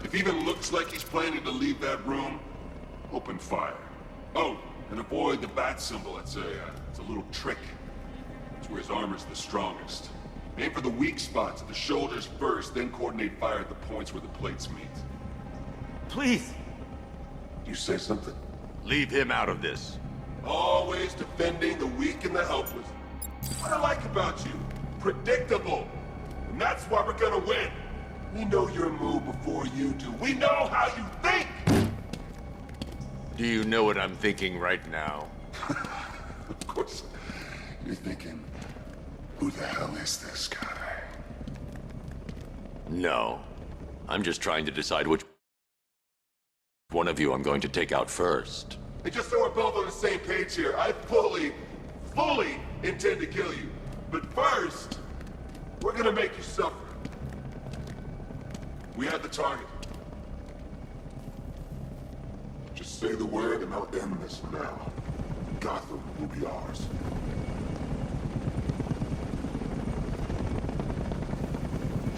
If he even looks like he's planning to leave that room, open fire. Oh, and avoid the bat symbol. It's a little trick. It's where his armor's the strongest. Aim for the weak spots at the shoulders first, then coordinate fire at the points where the plates meet. Please! You say something? Leave him out of this. Always defending the weak and the helpless. What I like about you, predictable. And that's why we're gonna win. We know your move before you do. We know how you think! Do you know what I'm thinking right now? Of course, you're thinking, who the hell is this guy? No. I'm just trying to decide which one of you I'm going to take out first. And just so we're both on the same page here, I fully intend to kill you. But first, we're gonna make you suffer. We have the target. Just say the word and I'll end this now. Gotham will be ours.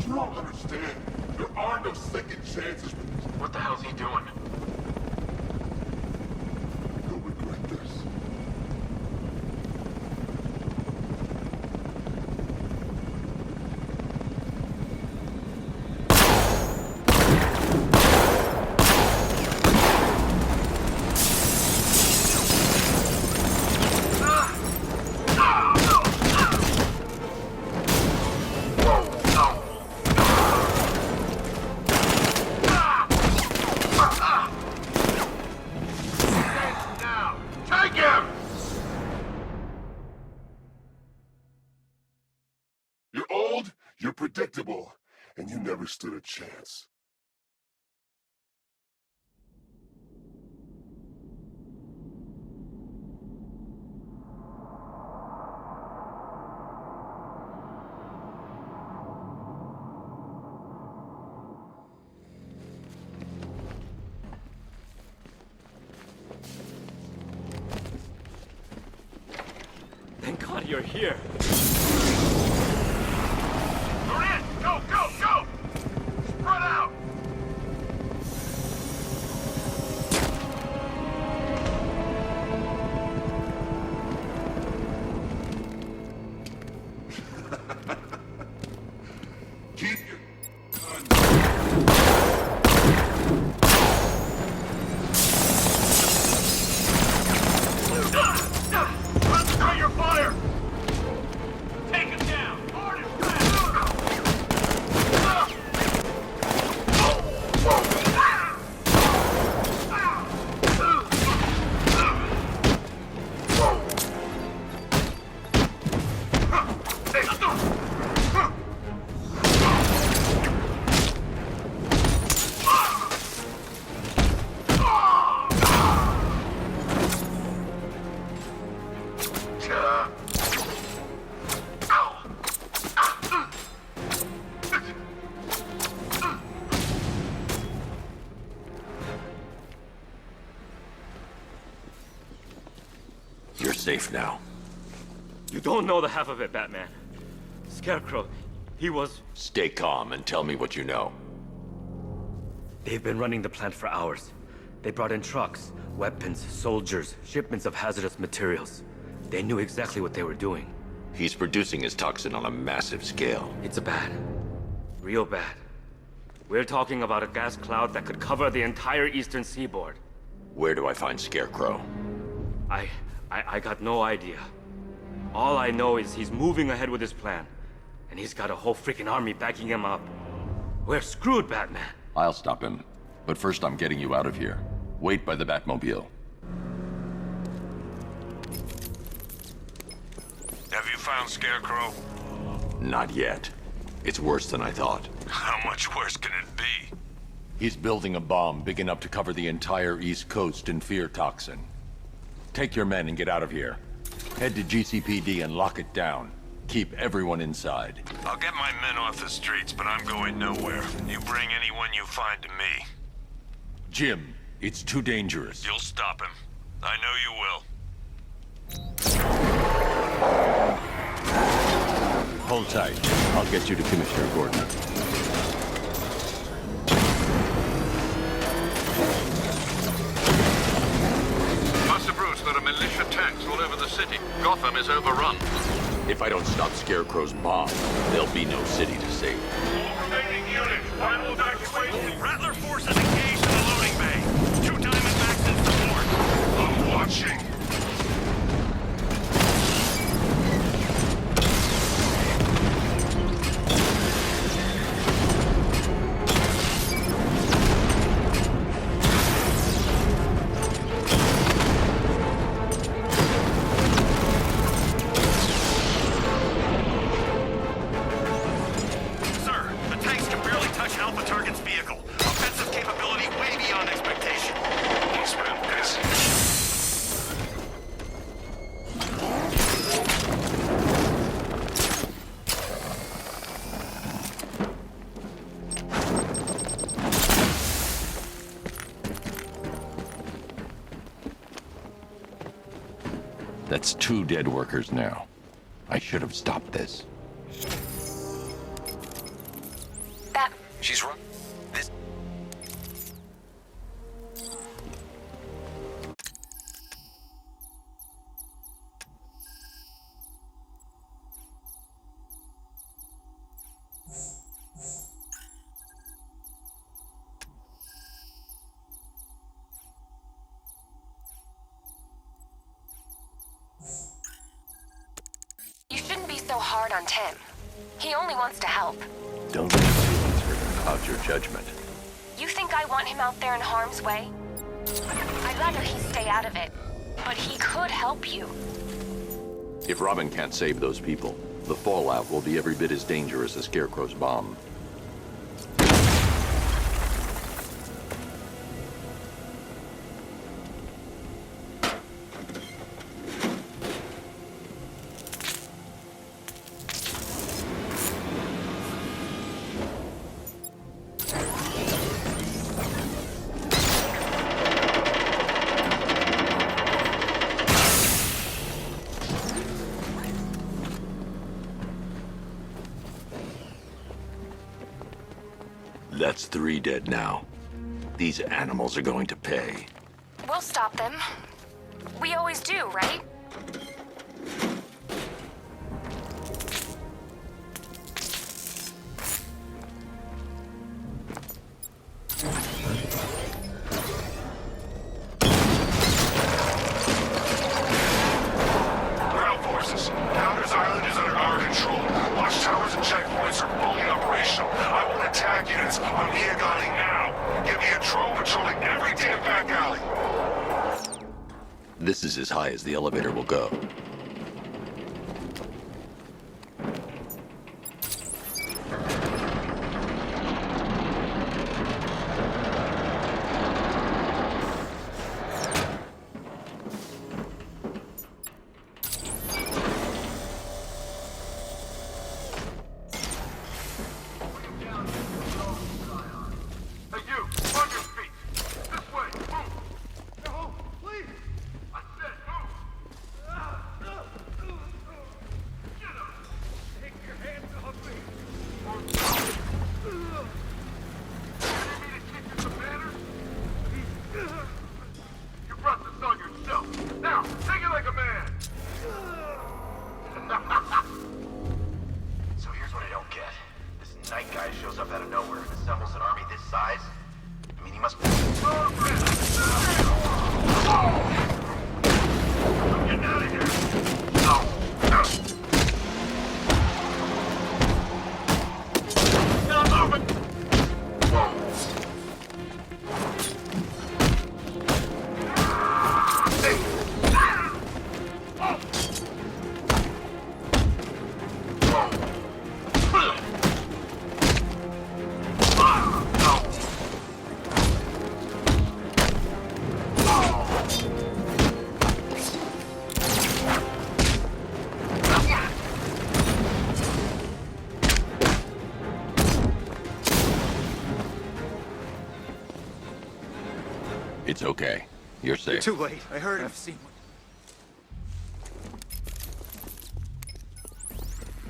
You don't understand. There are no second chances with this. What the hell's he doing? You'll regret this. You're predictable, and you never stood a chance. Thank God you're here. Go, go, go! Spread out! Keep your gun. Concentrate your fire! Take him down! Hard and fast! You're safe now. You don't know the half of it, Batman. Scarecrow, he was... Stay calm and tell me what you know. They've been running the plant for hours. They brought in trucks, weapons, soldiers, shipments of hazardous materials. They knew exactly what they were doing. He's producing his toxin on a massive scale. It's bad. Real bad. We're talking about a gas cloud that could cover the entire eastern seaboard. Where do I find Scarecrow? I got no idea. All I know is he's moving ahead with his plan. And he's got a whole freaking army backing him up. We're screwed, Batman. I'll stop him. But first I'm getting you out of here. Wait by the Batmobile. Have you found Scarecrow? Not yet. It's worse than I thought. How much worse can it be? He's building a bomb big enough to cover the entire East Coast in fear toxin. Take your men and get out of here. Head to GCPD and lock it down. Keep everyone inside. I'll get my men off the streets, but I'm going nowhere. You bring anyone you find to me. Jim, it's too dangerous. You'll stop him. I know you will. Hold tight. I'll get you to Commissioner Gordon. Gotham is overrun. If I don't stop Scarecrow's bomb, there'll be no city to save. All remaining units, final evacuation. Rattler forces engaged in the loading bay. 2 Diamondbacks in support. I'm watching. That's 2 dead workers now. I should have stopped this. She's run. This. You shouldn't be so hard on Tim. He only wants to help. Don't let feelings hurt and cloud your judgment. You think I want him out there in harm's way? I'd rather he stay out of it. But he could help you. If Robin can't save those people, the fallout will be every bit as dangerous as Scarecrow's bomb. That's 3 dead now. These animals are going to pay. We'll stop them. We always do, right? Ground forces, Founders Island is under our control. Watchtowers and checkpoints are fully operational. I want attack units on Viagani now. Get me a drone patrolling every damn back alley. This is as high as the elevator will go. Hey, you, on your feet. This way, move. No, please. I said move. Get up. Take your hands off me. You need me to teach you some manners? You brought this on yourself. Now, take it like a man. So here's what I don't get. This night guy shows up out of nowhere and assembles an army this size. I mean, he must be... I'm getting out of here. Not moving. It's okay. You're safe. Too late. I heard I've seen.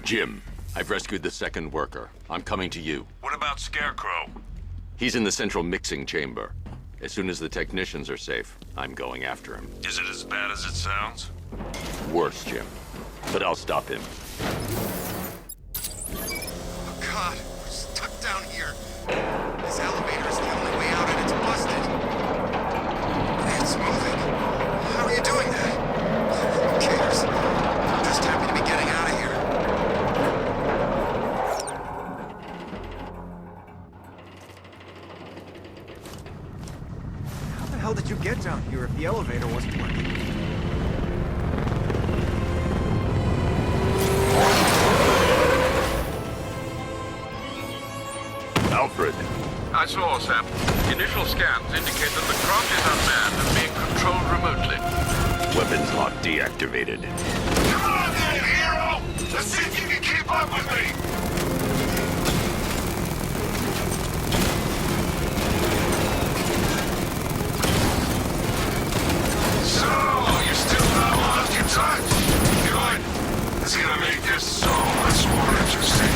Jim, I've rescued the 2nd worker. I'm coming to you. What about Scarecrow? He's in the central mixing chamber. As soon as the technicians are safe, I'm going after him. Is it as bad as it sounds? worse, Jim. But I'll stop him. Oh God, we're stuck down here. This elevator's the only way out and it's busted. It's moving. How are you doing that? Who cares? I'm just happy to be getting out of here. How the hell did you get down here if the elevator wasn't working? Alfred, I saw, Sam. Initial scans indicate that the craft is unmanned and being controlled remotely. weapons lock deactivated. Come on then, hero! Let's see if you can keep up with me! So, you still not lost your touch? Good. It's gonna make this so much more interesting.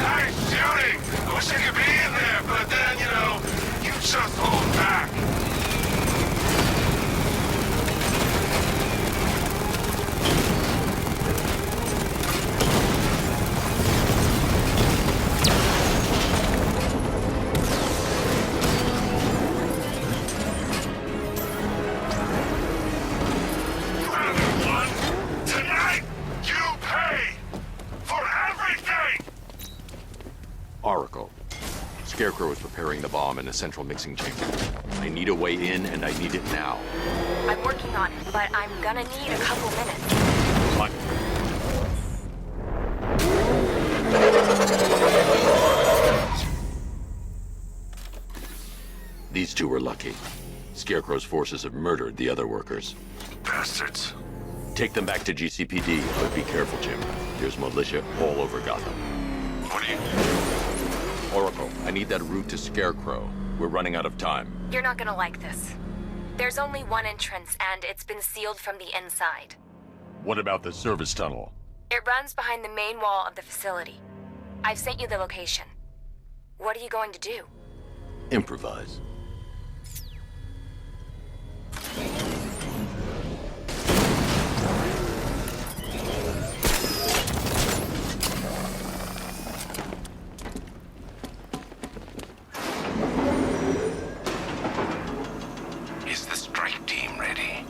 Nice shooting! I wish I could be in there, but then, you know, you just hold back. Tonight, you pay for everything! Oracle. Scarecrow is preparing the bomb in the central mixing chamber. I need a way in, and I need it now. I'm working on it, but I'm gonna need a couple minutes. Fine. These two were lucky. Scarecrow's forces have murdered the other workers. Bastards. Take them back to GCPD, but be careful, Jim. There's militia all over Gotham. What do you... Oracle, I need that route to Scarecrow. We're running out of time. You're not gonna like this. There's only one entrance, and it's been sealed from the inside. What about the service tunnel? It runs behind the main wall of the facility. I've sent you the location. What are you going to do? Improvise. Is the strike team ready?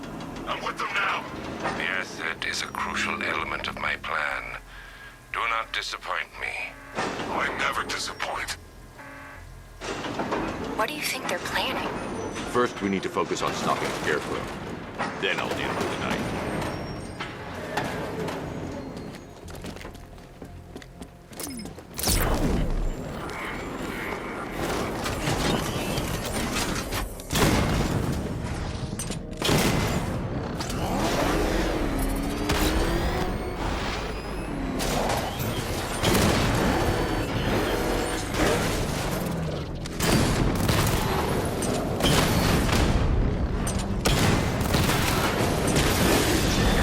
I'm with them now. The asset is a crucial element of my plan. Do not disappoint me. I never disappoint. What do you think they're planning? First, we need to focus on stopping Scarecrow. Then I'll deal with the night.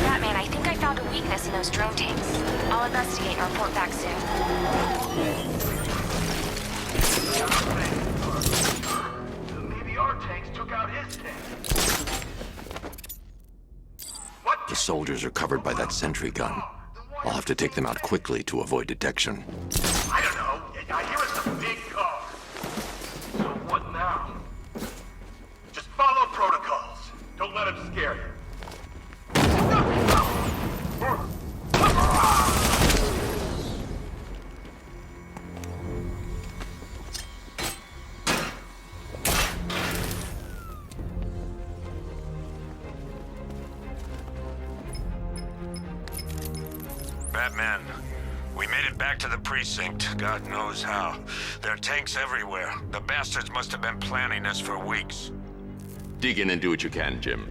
Batman, I think I found a weakness in those drone tanks. I'll investigate and report back soon. Maybe our tanks took out his tank. What? The soldiers are covered by that sentry gun. I'll have to take them out quickly to avoid detection. I don't know. I hear it's a big car. So what now? Just follow protocols. Don't let him scare you. Batman, we made it back to the precinct, God knows how. There are tanks everywhere. The bastards must have been planning this for weeks. Dig in and do what you can, Jim.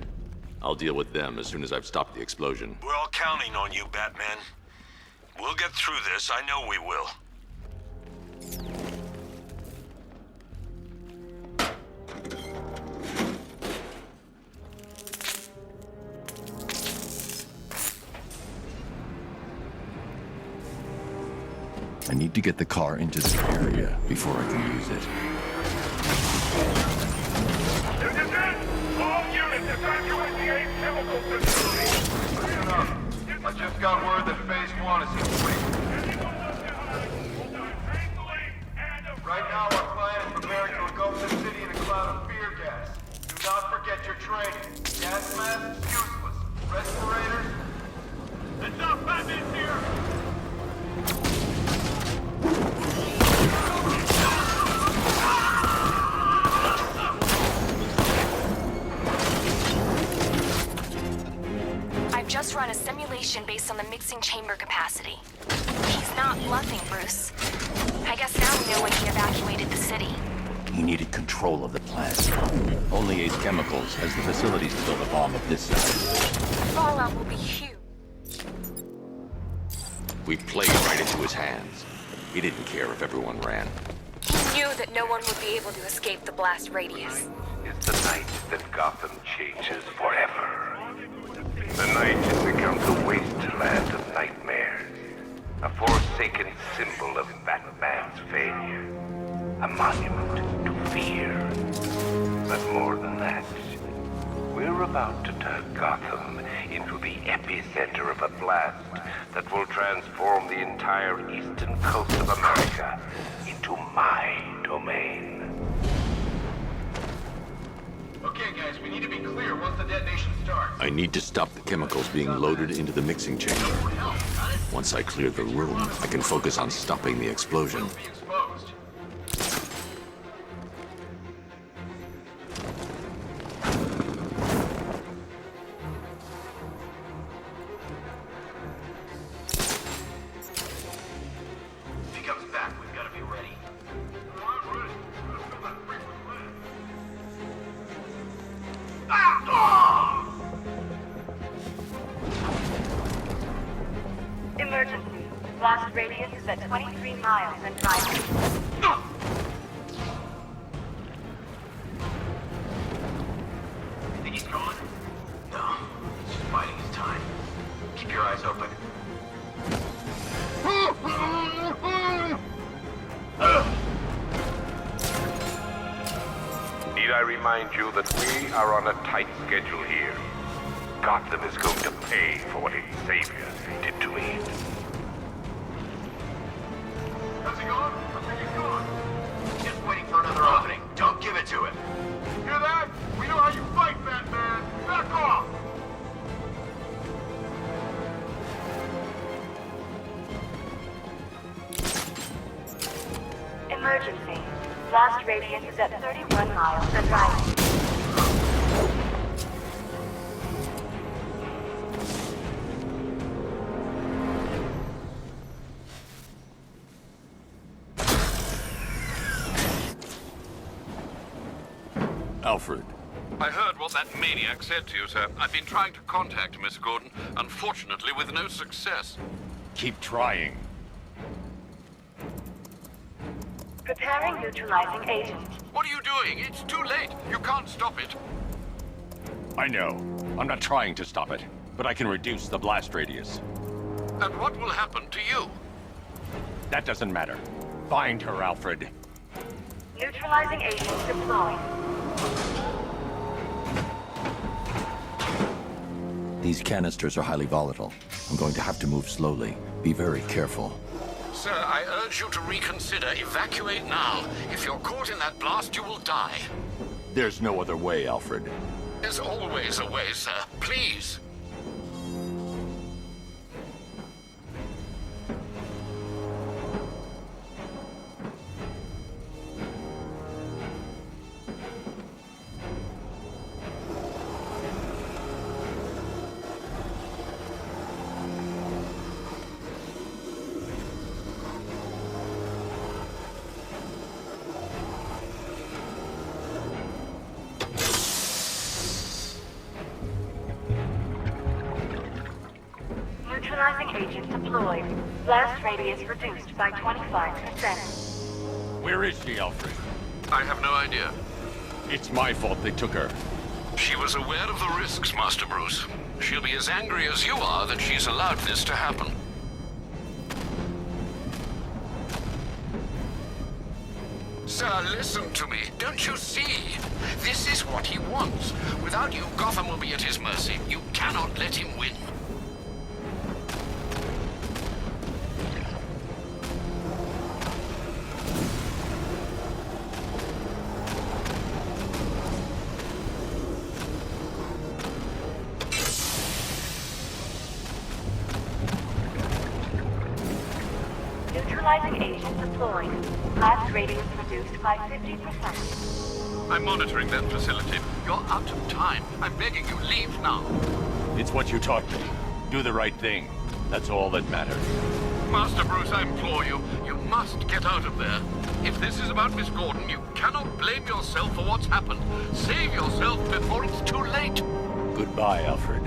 I'll deal with them as soon as I've stopped the explosion. We're all counting on you, Batman. We'll get through this, I know we will. I need to get the car into the area before I can use it. All units evacuate the AIM chemical facility. I just got word that phase 1 is complete. Right now, our plan is preparing to engulf the city in a cloud of fear gas. Do not forget your training. Gas masks, useless. Respirators. Enough, Batman's here! I've just run a simulation based on the mixing chamber capacity. He's not bluffing, Bruce. I guess now we know when he evacuated the city. He needed control of the plant. Only Ace Chemicals has the facilities to build a bomb of this size. Fallout will be huge. We played right into his hands. He didn't care if everyone ran. He knew that no one would be able to escape the blast radius. It's the night that Gotham changes forever. The night it becomes a wasteland of nightmares. A forsaken symbol of Batman's failure. A monument to fear. But more than that, we're about to turn Gotham into the epicenter of a blast that will transform the entire eastern coast of America into my domain. Okay, guys, we need to be clear once the detonation starts. I need to stop the chemicals being loaded into the mixing chamber. Once I clear the room, I can focus on stopping the explosion. Be exposed. If he comes back, we've got to be ready. Emergency. Blast radius is at 23 miles and driving. Think he's gone? No. He's just biding his time. Keep your eyes open. Need I remind you that we are on a tight schedule here? Gotham is going to pay for what its saviors did to me. Has he gone? I think he's gone. Just waiting for another opening. Don't give it to him. Hear that? We know how you fight, Batman! Back off! Emergency. Blast radius is at 31 miles and driving. Alfred. I heard what that maniac said to you, sir. I've been trying to contact Miss Gordon, unfortunately with no success. Keep trying. Preparing neutralizing agent. What are you doing? It's too late. You can't stop it. I know. I'm not trying to stop it, but I can reduce the blast radius. And what will happen to you? That doesn't matter. Find her, Alfred. Neutralizing agent deployed. These canisters are highly volatile. I'm going to have to move slowly. Be very careful. Sir, I urge you to reconsider. Evacuate now. If you're caught in that blast, you will die. There's no other way, Alfred. There's always a way, sir. Please. Neutralizing agent deployed. Blast radius reduced by 25%. Where is she, Alfred? I have no idea. It's my fault they took her. She was aware of the risks, Master Bruce. She'll be as angry as you are that she's allowed this to happen. Sir, listen to me. Don't you see? This is what he wants. Without you, Gotham will be at his mercy. You cannot let him win. Neutralizing agent deployed. Blast radius reduced by 50%. I'm monitoring that facility. You're out of time. I'm begging you, leave now. It's what you taught me. Do the right thing. That's all that matters. Master Bruce, I implore you, you must get out of there. If this is about Miss Gordon, you cannot blame yourself for what's happened. Save yourself before it's too late. Goodbye, Alfred.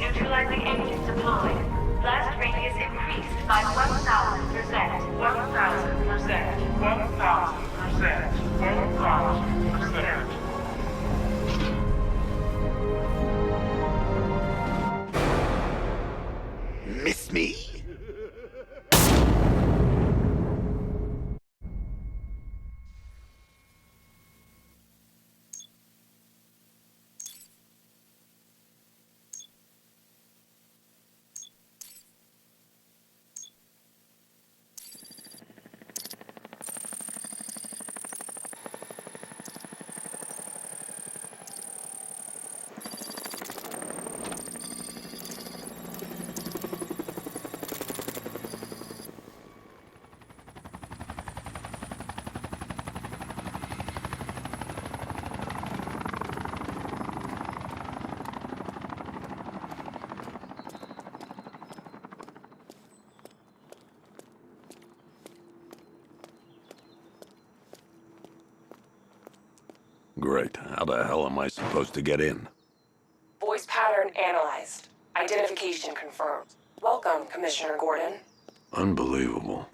Neutralizing agent deployed. Blast radius increased by 1,000%. 1,000%. 1,000%. 1,000%. Miss me? Great. How the hell am I supposed to get in? Voice pattern analyzed. Identification confirmed. Welcome, Commissioner Gordon. Unbelievable.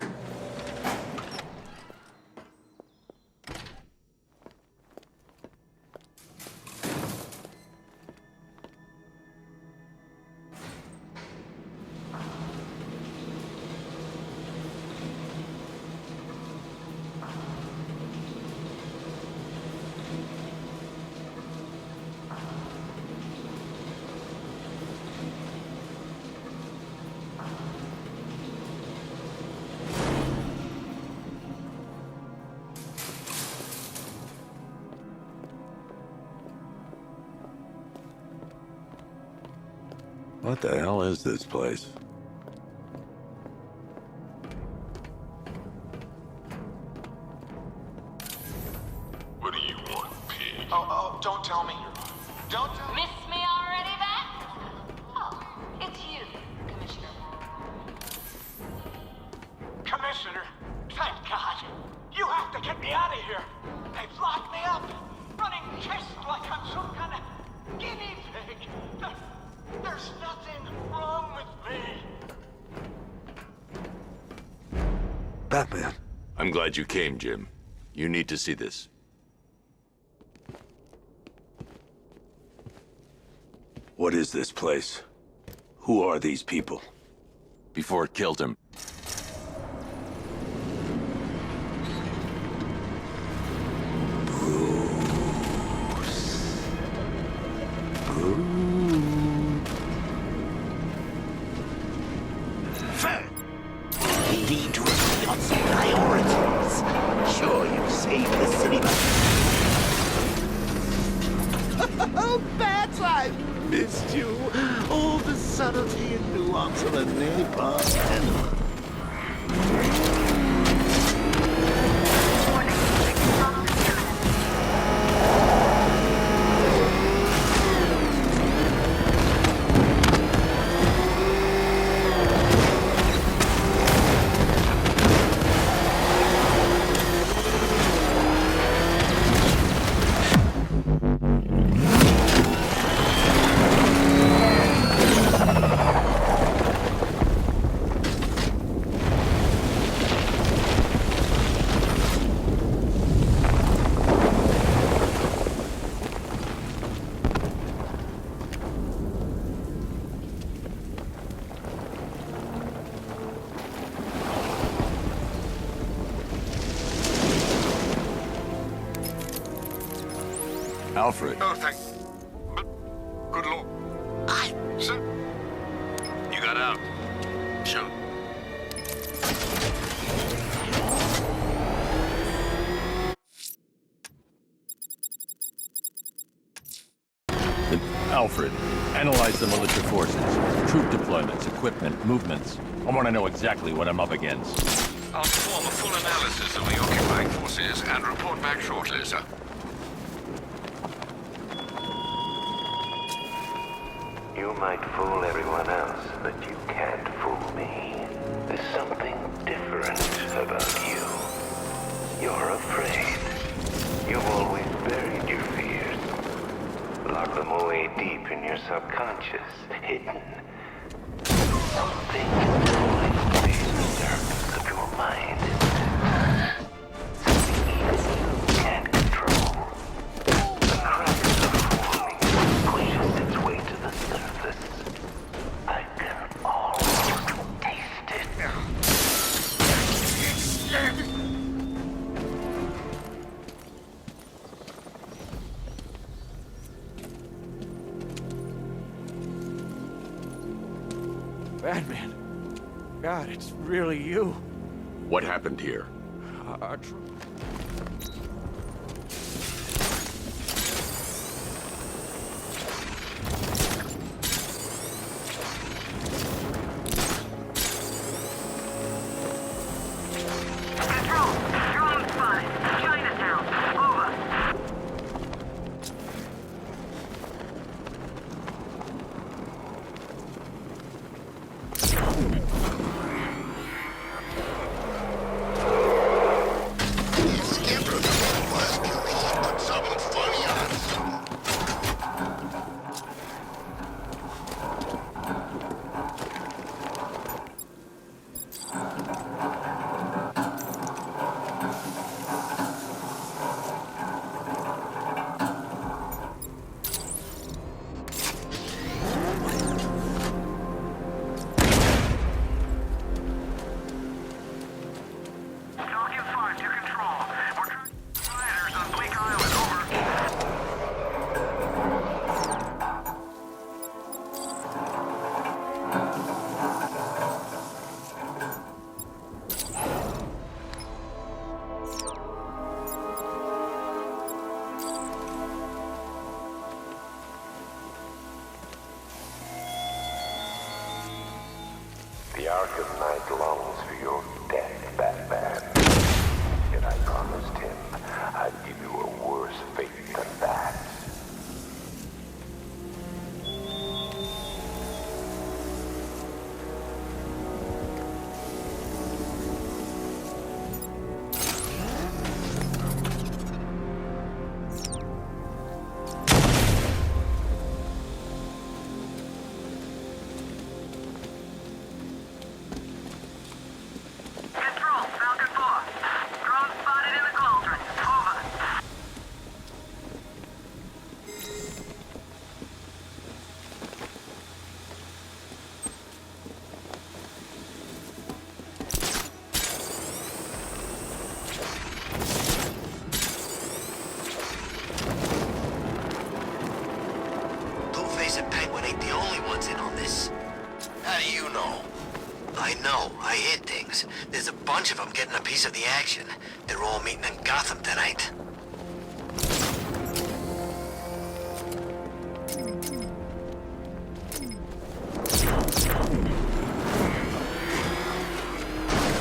What the hell is this place? What do you want, pig? Oh, don't tell me. Don't tell me. Miss me already, Bat? Oh, it's you, Commissioner. Commissioner, thank God. You have to get me out of here. They've locked me up, running tests like I'm some kind of guinea pig. There's nothing wrong with me. Batman. I'm glad you came, Jim. You need to see this. What is this place? Who are these people? Before it killed him, We need to agree on some priorities. Sure, you saved the city, but... Oh, Bats, I missed you. All the subtlety and nuance of a napalm. Alfred. Oh, thank... But... Good lord. Sir? You got out. Sure. Alfred, analyze the militia forces, troop deployments, equipment, movements. I want to know exactly what I'm up against. I'll perform a full analysis of the occupying forces and report back shortly, sir. You might fool everyone else, but you can't fool me. There's something different about you. You're afraid. You've always buried your fears. Lock them away deep in your subconscious, hidden. Something controlling the surface of your mind. Something even you can't control. The cracks are forming as it pushes its way to the surface. I can almost taste it. Batman. God, it's really you. What happened here? Our troop. Control. Drone spotted. Chinatown. Over. Talking 5 to control. We're tracking rioters on Bleak Island. Over. The Arkham Knight longs for your death, Batman. Yet I promised him I'd give you a worse fate than that. Control. Falcon 4. Drone spotted in the cauldron. Over. Two-Face and Penguin ain't the only ones in on this. How do you know? I know. I hear things. There's a bunch of them getting a piece of the action. They're all meeting in Gotham tonight.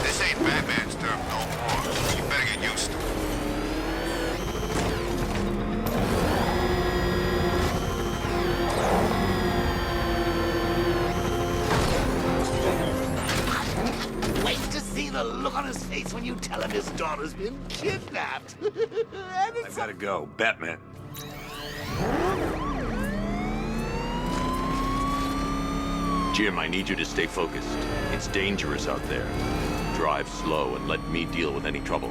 This ain't Batman's turf no more. You better get used to it. Wait to see the look on his face when you tell him his daughter's been kidnapped. And it's I've got to go. Batman. Jim, I need you to stay focused. It's dangerous out there. Drive slow and let me deal with any trouble.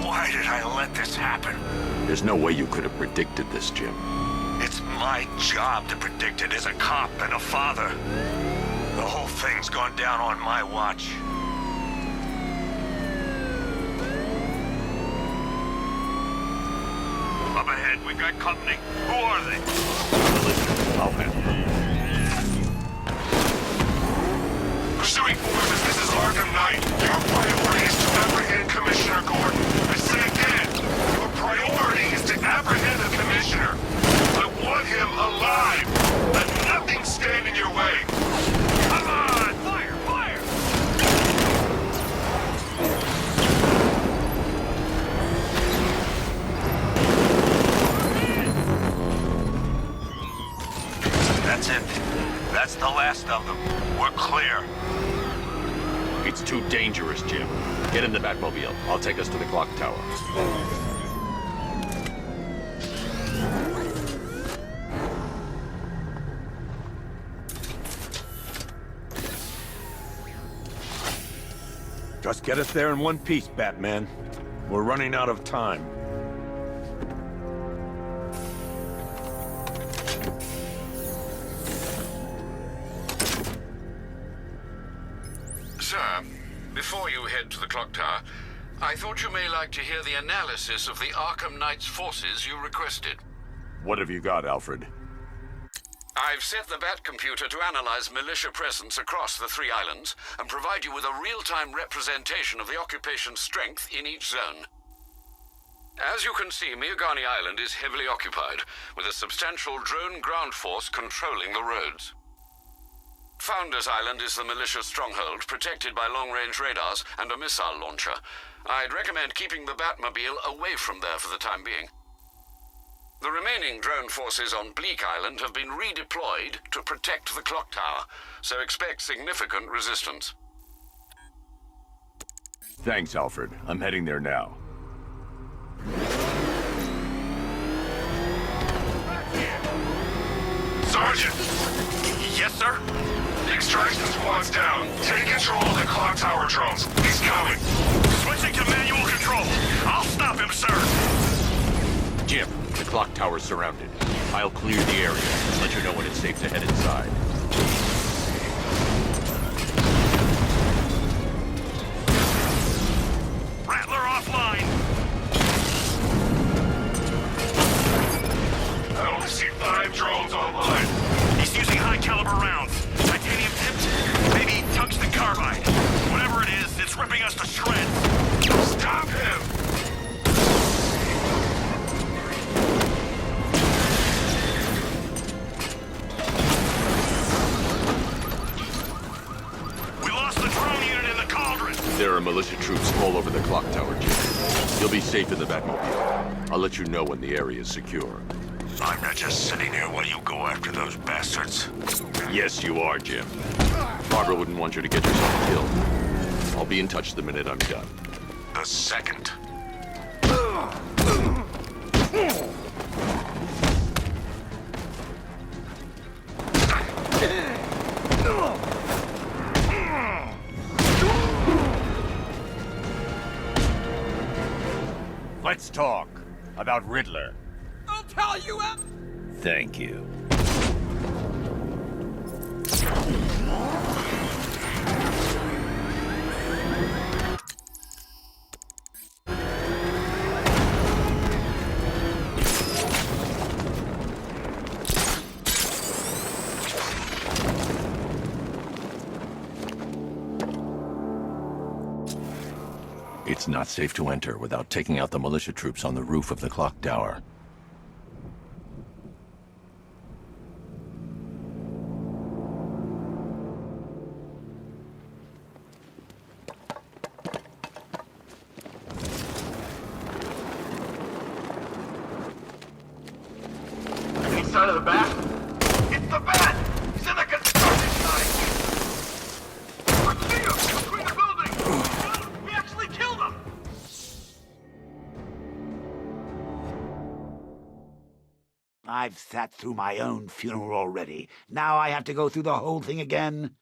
Why did I let this happen? There's no way you could have predicted this, Jim. It's my job to predict it as a cop and a father. The whole thing's gone down on my watch. Up ahead, we got company. Who are they? I'll handle it. Pursuing forces, this is Arkham Knight. Your priority is to apprehend Commissioner Gordon. I say again, your priority is to apprehend the Commissioner. I want him alive. Let nothing stand in your way. Come on! Fire! Fire! That's it. That's the last of them. We're clear. It's too dangerous, Jim. Get in the Batmobile. I'll take us to the clock tower. Just get us there in one piece, Batman. We're running out of time. Sir, before you head to the clock tower, I thought you may like to hear the analysis of the Arkham Knight's forces you requested. What have you got, Alfred? I've set the Bat computer to analyze militia presence across the 3 islands and provide you with a real-time representation of the occupation's strength in each zone. As you can see, Miagani Island is heavily occupied, with a substantial drone ground force controlling the roads. Founders Island is the militia stronghold, protected by long-range radars and a missile launcher. I'd recommend keeping the Batmobile away from there for the time being. The remaining drone forces on Bleak Island have been redeployed to protect the clock tower, so expect significant resistance. Thanks, Alfred. I'm heading there now. Sergeant! Yes, sir? The extraction squad's down. Take control of the clock tower drones. He's coming. Switching to manual control. I'll stop him, sir. Jim, the clock tower's surrounded. I'll clear the area and let you know when it's safe to head inside. Rattler offline. I only see 5 drones online. He's using high-caliber rounds. Titanium tipped, maybe tungsten carbide. Whatever it is, it's ripping us to shreds. Stop him! We lost the drone unit in the cauldron. There are militia troops all over the clock tower, Jim. You'll be safe in the Batmobile. I'll let you know when the area is secure. I'm not just sitting here while you go after those bastards. Yes, you are, Jim. Barbara wouldn't want you to get yourself killed. I'll be in touch the minute I'm done. The second. Let's talk about Riddler. I'll tell you out. Thank you. It's not safe to enter without taking out the militia troops on the roof of the clock tower. Any sign of the Bat? It's the Bat! He's in the construction site! I see him! Between the buildings! We actually killed him! I've sat through my own funeral already. Now I have to go through the whole thing again?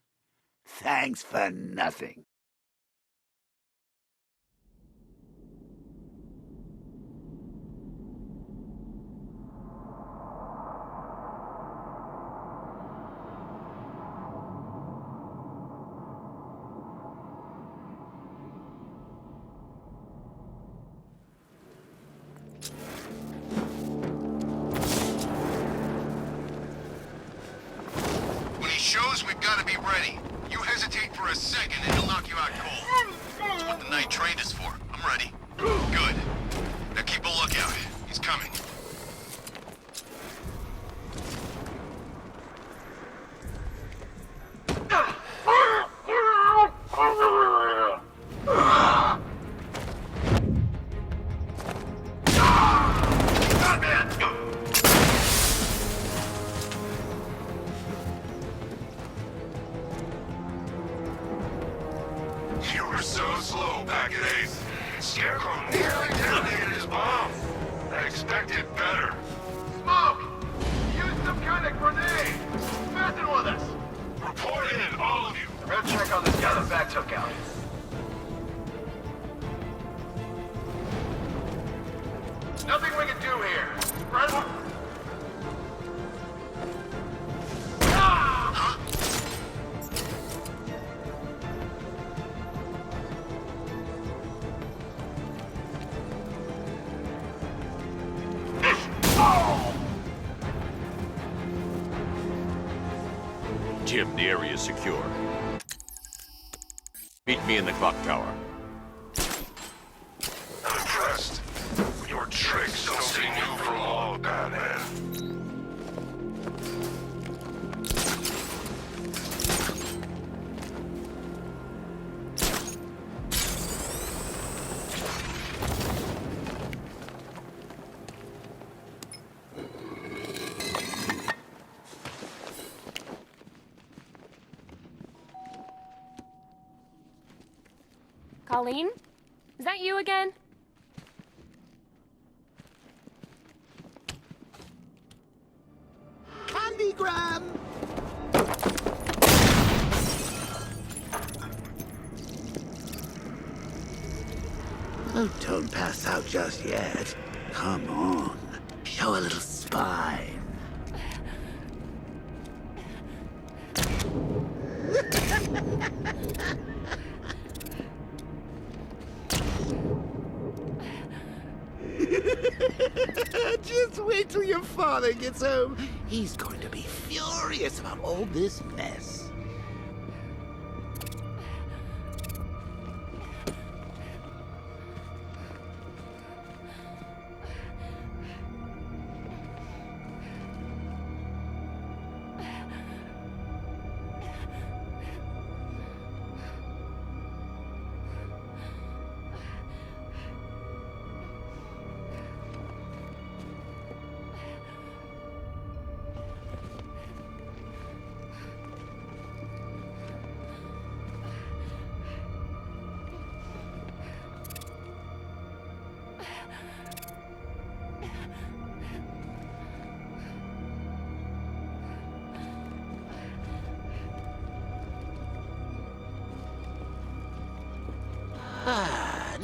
Thanks for nothing. shows, we've got to be ready. You hesitate for a second and he'll knock you out cold. That's what the night trained us for. I'm ready. Good. Now keep a lookout. He's coming. You were so slow, Packet Ace. Scarecrow nearly detonated his bomb. I expected better. Smoke! Use some kind of grenade! Fasten with us! Report in, all of you. Go check on this guy the bat took out. Nothing we can do here. Right? Jim, the area is secure. Meet me in the clock tower. I'm impressed. Your tricks don't seem new for long, Batman. Colleen? Is that you again? Candygram! Oh, don't pass out just yet. Come on. Show a little spine. Just wait till your father gets home. He's going to be furious about all this mess.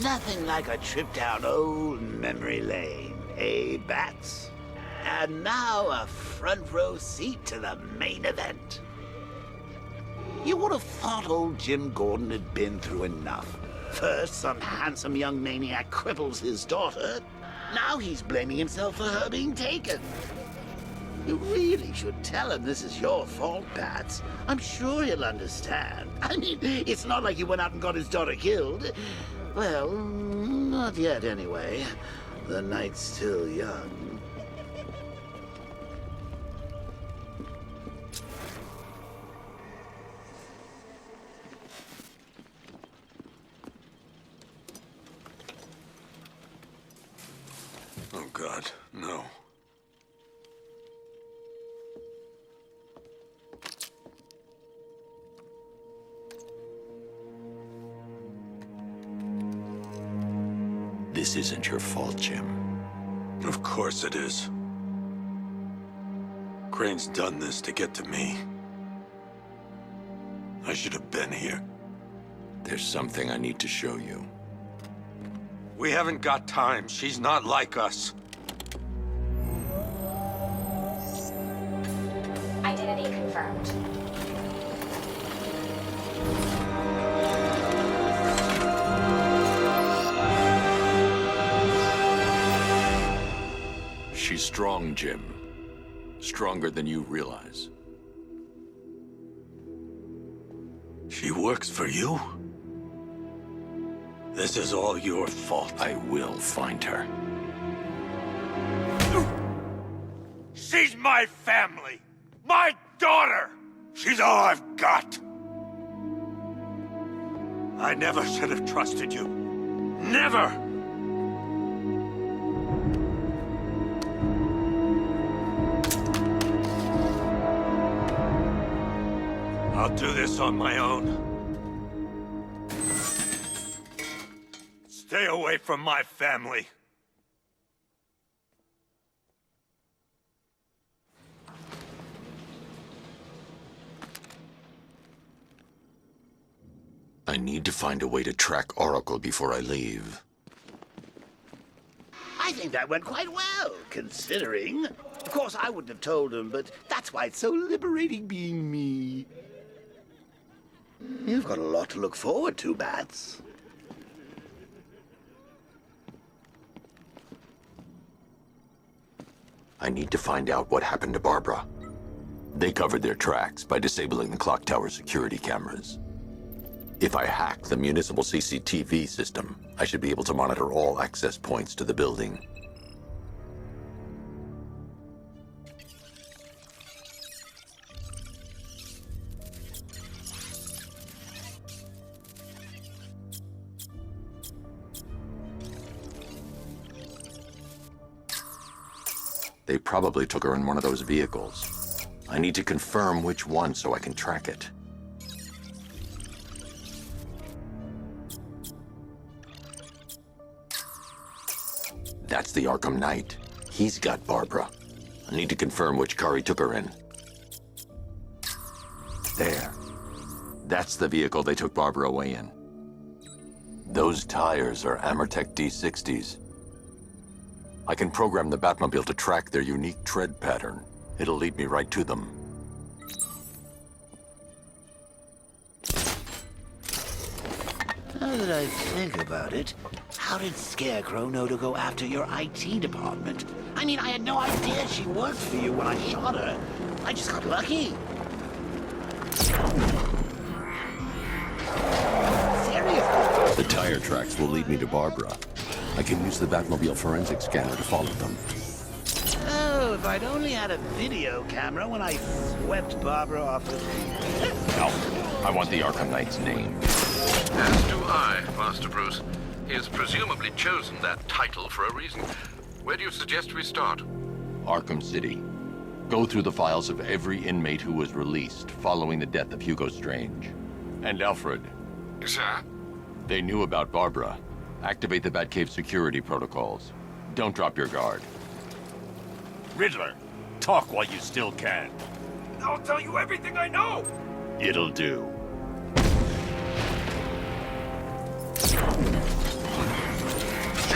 Nothing like a trip down old memory lane, eh, Bats? And now a front row seat to the main event. You would have thought old Jim Gordon had been through enough. First, some handsome young maniac cripples his daughter. Now he's blaming himself for her being taken. You really should tell him this is your fault, Bats. I'm sure he'll understand. I mean, it's not like he went out and got his daughter killed. Well, not yet anyway. The night's still young. Oh, God, no. This isn't your fault, Jim. Of course it is. Crane's done this to get to me. I should have been here. There's something I need to show you. We haven't got time. She's not like us. Identity confirmed. She's strong, Jim. Stronger than you realize. She works for you? This is all your fault. I will find her. She's my family! My daughter! She's all I've got! I never should have trusted you. Never! I'll do this on my own. Stay away from my family. I need to find a way to track Oracle before I leave. I think that went quite well, considering. Of course, I wouldn't have told him, but that's why it's so liberating being me. You've got a lot to look forward to, Bats. I need to find out what happened to Barbara. They covered their tracks by disabling the clock tower security cameras. If I hack the municipal CCTV system, I should be able to monitor all access points to the building. They probably took her in one of those vehicles. I need to confirm which one so I can track it. That's the Arkham Knight. He's got Barbara. I need to confirm which car he took her in. There. That's the vehicle they took Barbara away in. Those tires are Amertech D60s. I can program the Batmobile to track their unique tread pattern. It'll lead me right to them. Now that I think about it, how did Scarecrow know to go after your IT department? I mean, I had no idea she worked for you when I shot her. I just got lucky. Seriously? The tire tracks will lead me to Barbara. I can use the Batmobile forensic scanner to follow them. Oh, if I'd only had a video camera when I swept Barbara off the... Alfred, I want the Arkham Knight's name. As do I, Master Bruce. He has presumably chosen that title for a reason. Where do you suggest we start? Arkham City. Go through the files of every inmate who was released following the death of Hugo Strange. And Alfred. Sir? They knew about Barbara. Activate the Batcave security protocols. Don't drop your guard. Riddler, talk while you still can. I'll tell you everything I know! It'll do. You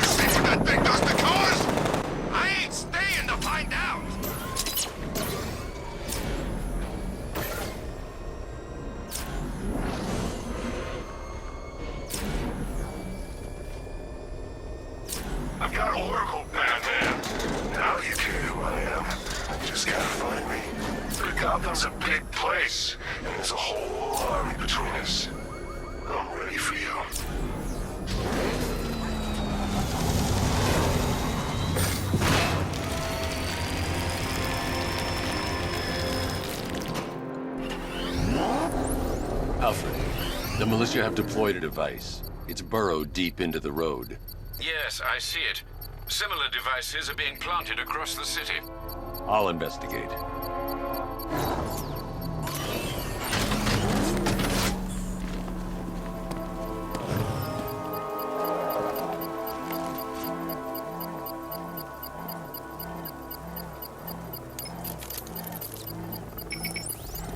see what that thing does to cars? I ain't staying to find out. I've got Oracle, Batman. Now you care who I am. You just gotta find me. But Gotham's a big place, and there's a whole army between us. I'm ready for you. Alfred, the militia have deployed a device. It's burrowed deep into the road. Yes, I see it. Similar devices are being planted across the city. I'll investigate.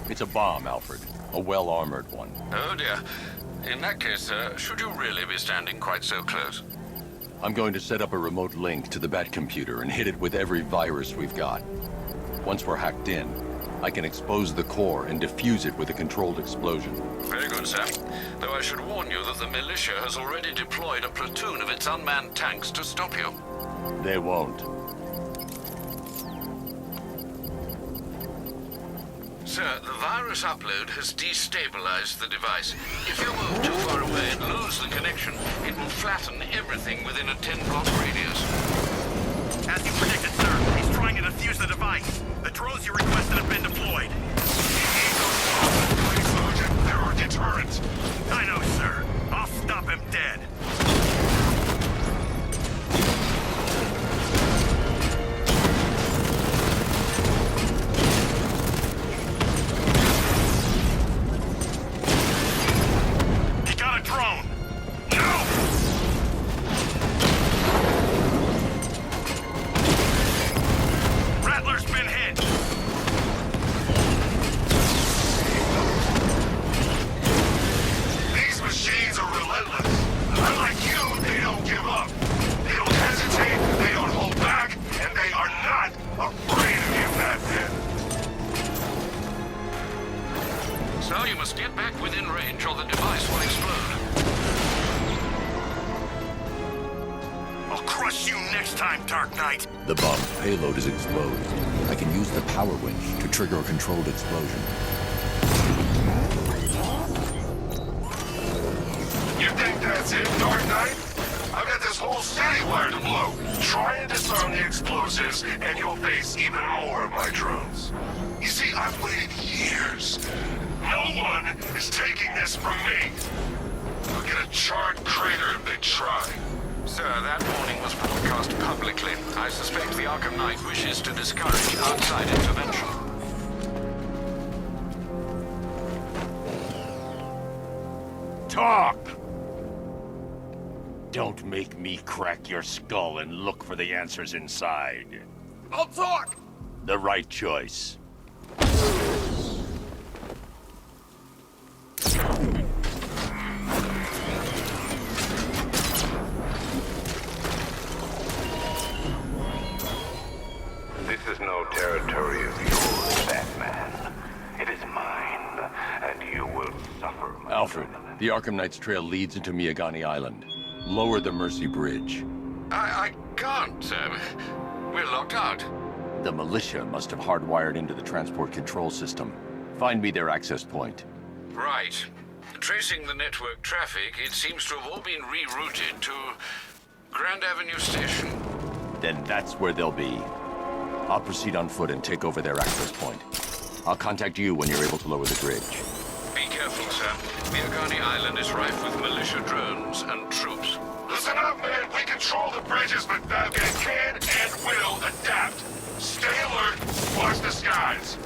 It's a bomb, Alfred. A well-armored one. Oh dear. In that case, should you really be standing quite so close? I'm going to set up a remote link to the Bat computer and hit it with every virus we've got. Once we're hacked in, I can expose the core and defuse it with a controlled explosion. Very good, sir. Though I should warn you that the militia has already deployed a platoon of its unmanned tanks to stop you. They won't. Say, Sir, the virus upload has destabilized the device. If you move too far away and lose the connection, it will flatten everything within a 10-block radius. As you predicted, sir, he's trying to defuse the device. The drones you requested have been deployed. Sergeant, there are deterrents. I know, sir. I'll stop him dead. He got a drone. No! Rattler's been hit. These machines are relentless. Unlike you, they don't give up. They don't hesitate, they don't hold back, and they are not afraid of you, Batman. So you must get back within range or the device will explode. I'll crush you next time, Dark Knight. The bomb's payload is exposed. I can use the power winch to trigger a controlled explosion. You think that's it, Dark Knight? I've got this whole city wired to blow. Try and disarm the explosives, and you'll face even more of my drones. You see, I've waited years. No one is taking this from me. I'll get a charred crater if they try. Sir, that warning was broadcast publicly. I suspect the Arkham Knight wishes to discourage outside intervention. Talk! Don't make me crack your skull and look for the answers inside. I'll talk! The right choice. This is no territory of yours, Batman. It is mine, and you will suffer. Alfred, the Arkham Knight's trail leads into Miagani Island. Lower the Mercy Bridge. I can't, we're locked out. The militia must have hardwired into the transport control system. Find me their access point. Right. Tracing the network traffic, it seems to have all been rerouted to Grand Avenue Station. Then that's where they'll be. I'll proceed on foot and take over their access point. I'll contact you when you're able to lower the bridge. Be careful, sir. Miagani Island is rife with militia drones and troops. Listen up, man. We control the bridges, but Batman can and will adapt. Stay alert. Watch the skies.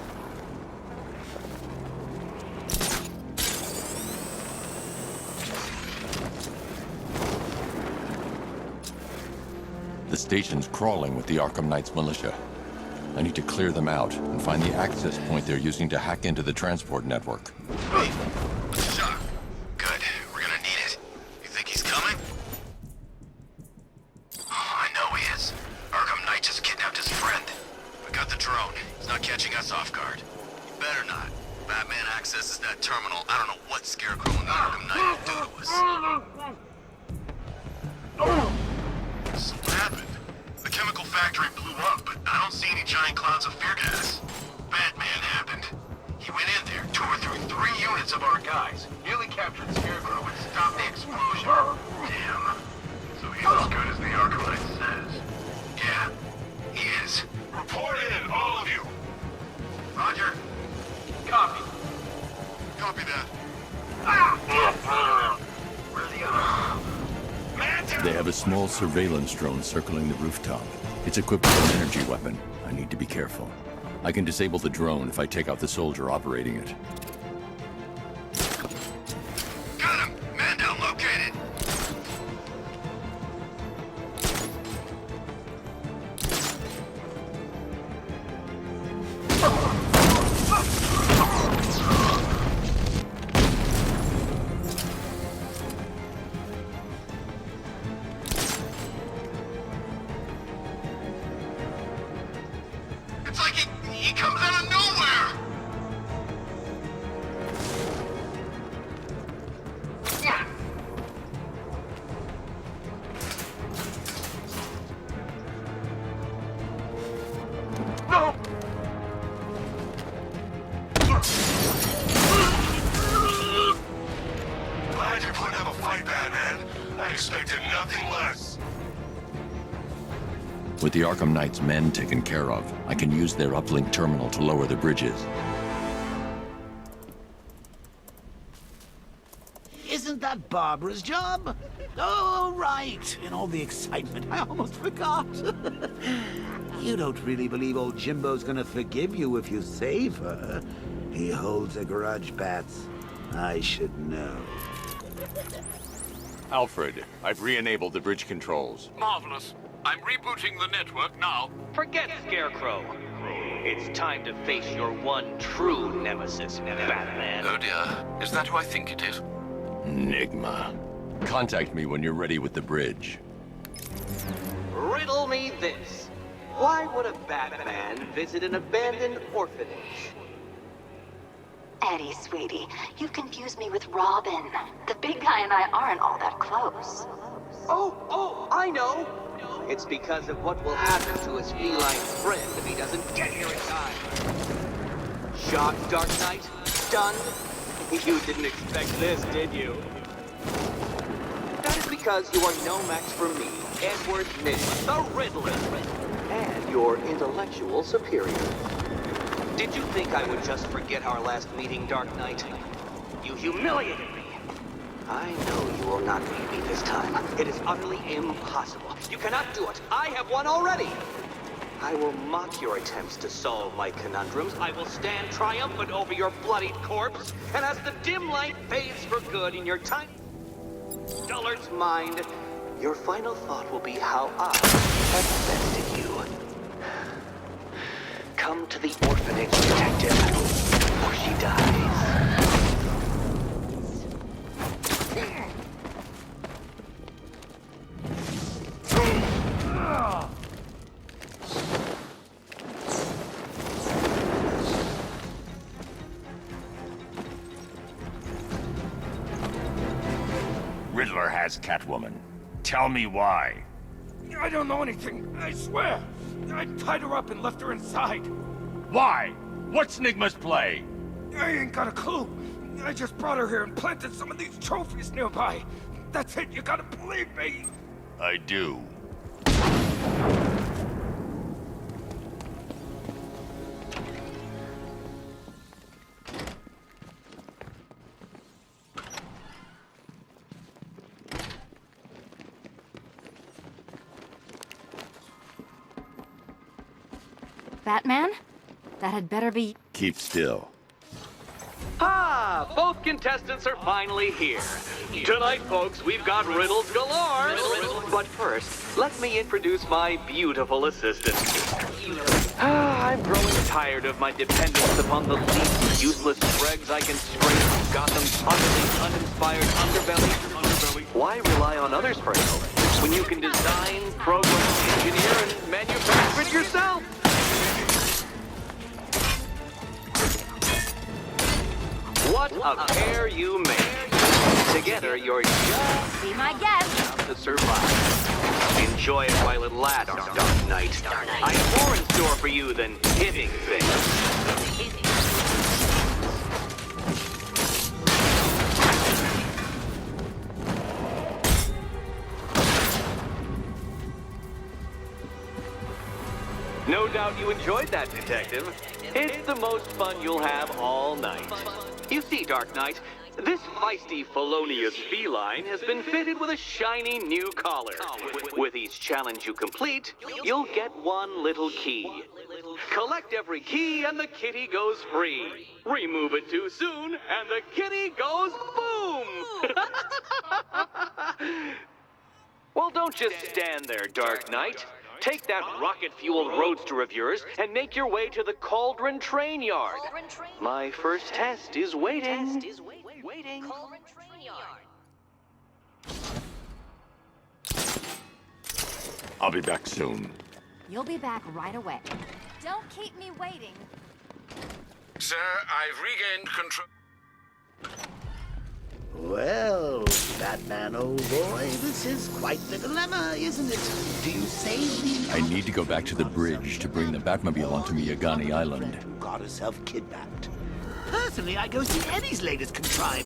The station's crawling with the Arkham Knight's militia. I need to clear them out and find the access point they're using to hack into the transport network. Shot. Good. We're gonna need it. You think he's coming? Oh, I know he is. Arkham Knight just kidnapped his friend. We got the drone. He's not catching us off guard. He better not. Batman accesses that terminal. I don't know what Scarecrow and the Arkham Knight will do to us. So what happened? The chemical factory blew up, but I don't see any giant clouds of fear gas. Batman happened. He went in there, tore through 3 units of our guys, nearly captured Scarecrow and stopped the explosion. Damn. So he's as good as the Arkham Knight says. Yeah, he is. Report in, all of you. Roger. Copy. Copy that. Where's the other? They have a small surveillance drone circling the rooftop. It's equipped with an energy weapon. I need to be careful. I can disable the drone if I take out the soldier operating it. Got him! Man down located! It's like he comes out of nowhere! expected nothing less. With the Arkham Knight's men taken care of, I can use their uplink terminal to lower the bridges. Isn't that Barbara's job? Oh, right. In all the excitement, I almost forgot. You don't really believe old Jimbo's gonna forgive you if you save her. He holds a grudge, Bats. I should know. Alfred, I've re-enabled the bridge controls. Marvelous. I'm rebooting the network now. Forget Scarecrow. It's time to face your one true nemesis, Batman. Oh dear. Is that who I think it is? Enigma. Contact me when you're ready with the bridge. Riddle me this. Why would a Batman visit an abandoned orphanage? Eddie, sweetie, you've confused me with Robin. The big guy and I aren't all that close. Oh, I know. It's because of what will happen to his feline friend if he doesn't get here in time. Shocked, Dark Knight? Stunned? You didn't expect this, did you? That is because you are no match for me, Edward Nygma, the Riddler, and your intellectual superior. Did you think I would just forget our last meeting, Dark Knight? You humiliated me. I know you will not beat me this time. It is utterly impossible. You cannot do it. I have won already. I will mock your attempts to solve my conundrums. I will stand triumphant over your bloodied corpse. And as the dim light fades for good in your tiny dullard's mind, your final thought will be how I have bested you. Come to the orphanage, detective, or she dies. Riddler has Catwoman. Tell me why. I don't know anything, I swear. I tied her up and left her inside. Why? What's Nygma's play? I ain't got a clue. I just brought her here and planted some of these trophies nearby. That's it, you gotta believe me. I do. Batman? That had better be... Keep still. Ah, both contestants are finally here. Tonight, folks, we've got riddles galore. But first, let me introduce my beautiful assistant. I'm growing tired of my dependence upon the least useless dregs I can scrape from Gotham's utterly uninspired underbelly. Why rely on others for help when you can design, program, engineer, and manufacture it yourself? What a pair you make. Together, you're just Be my guest. enough to survive. Enjoy it while it lasts, Dark Knight. I have more in store for you than hitting things. No doubt you enjoyed that, Detective. It's the most fun you'll have all night. You see, Dark Knight, this feisty, felonious feline has been fitted with a shiny new collar. With each challenge you complete, you'll get one little key. Collect every key and the kitty goes free. Remove it too soon and the kitty goes boom! Well, don't just stand there, Dark Knight. Take that rocket-fueled roadster of yours and make your way to the Cauldron Train Yard. My first test is waiting. I'll be back soon. You'll be back right away. Don't keep me waiting. Sir, I've regained control. Well, Batman, old boy, this is quite the dilemma, isn't it? Do you save the... I need to go back to the bridge to bring the Batmobile onto Miyagani Island. ...who got herself kidnapped. Personally, I go see Eddie's latest contrivance.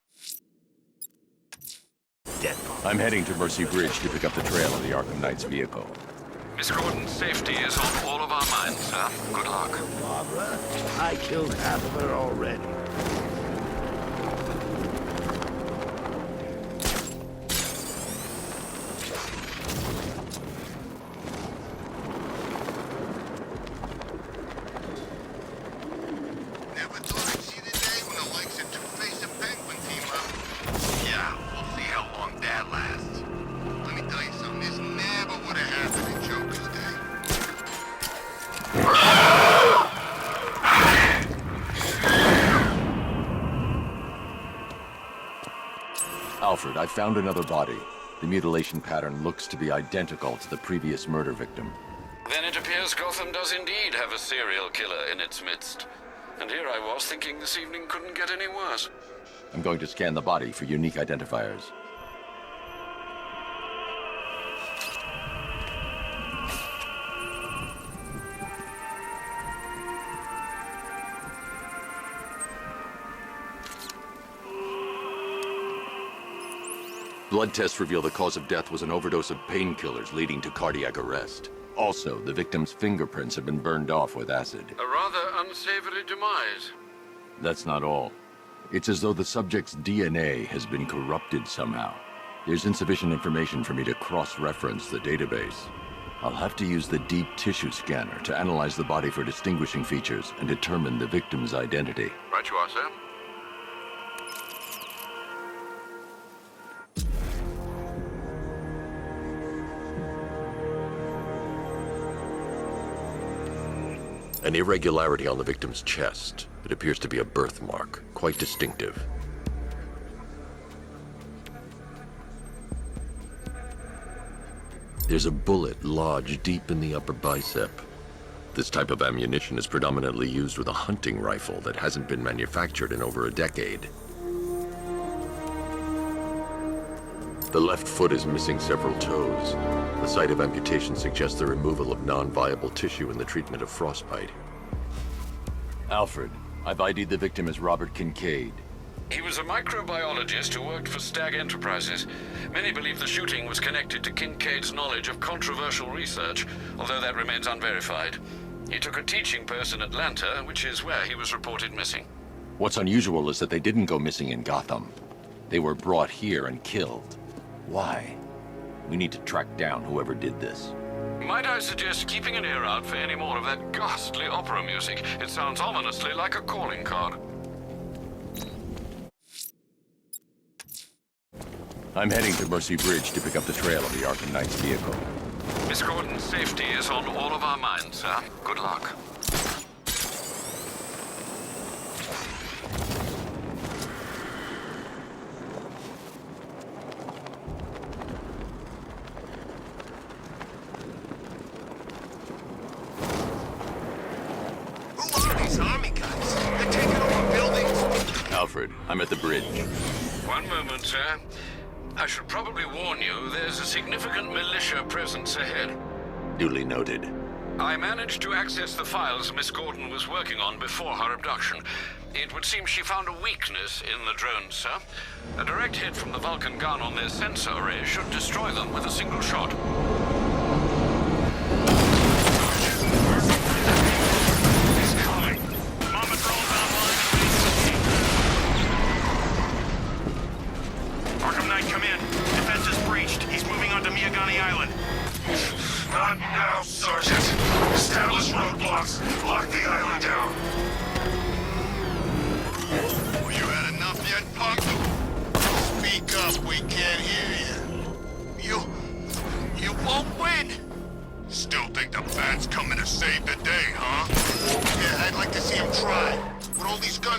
death bomb. I'm heading to Mercy Bridge to pick up the trail of the Arkham Knight's vehicle. Miss Gordon's safety is on all of our minds, sir. Good luck. Barbara, I killed half of her already. Never thought I'd see the day when the likes of Two-Face and Penguin team up. Yeah, we'll see how long that lasts. Let me tell you something, this never would have happened in Joker's day. Alfred, I found another body. The mutilation pattern looks to be identical to the previous murder victim. Then it appears Gotham does indeed have a serial killer in its midst. And here I was thinking this evening couldn't get any worse. I'm going to scan the body for unique identifiers. Blood tests reveal the cause of death was an overdose of painkillers leading to cardiac arrest. Also, the victim's fingerprints have been burned off with acid. A rather unsavory demise. That's not all. It's as though the subject's DNA has been corrupted somehow. There's insufficient information for me to cross-reference the database. I'll have to use the deep tissue scanner to analyze the body for distinguishing features and determine the victim's identity. Right you are, sir. An irregularity on the victim's chest. It appears to be a birthmark, quite distinctive. There's a bullet lodged deep in the upper bicep. This type of ammunition is predominantly used with a hunting rifle that hasn't been manufactured in over a decade. The left foot is missing several toes. The site of amputation suggests the removal of non-viable tissue in the treatment of frostbite. Alfred, I've ID'd the victim as Robert Kincaid. He was a microbiologist who worked for Stag Enterprises. Many believe the shooting was connected to Kincaid's knowledge of controversial research, although that remains unverified. He took a teaching post in Atlanta, which is where he was reported missing. What's unusual is that they didn't go missing in Gotham. They were brought here and killed. Why? We need to track down whoever did this. Might I suggest keeping an ear out for any more of that ghastly opera music? It sounds ominously like a calling card. I'm heading to Mercy Bridge to pick up the trail of the Arkham Knight's vehicle. Miss Gordon's safety is on all of our minds, sir. Good luck. Alfred, I'm at the bridge. One moment, sir. I should probably warn you, there's a significant militia presence ahead. Duly noted. I managed to access the files Miss Gordon was working on before her abduction. It would seem she found a weakness in the drones, sir. A direct hit from the Vulcan gun on their sensor array should destroy them with a single shot. Not now, Sergeant. Establish roadblocks. Lock the island down. You had enough yet, punk? Speak up, we can't hear you. You won't win. Still think the Bat's coming to save the day, huh? Yeah, I'd like to see him try. With all these guns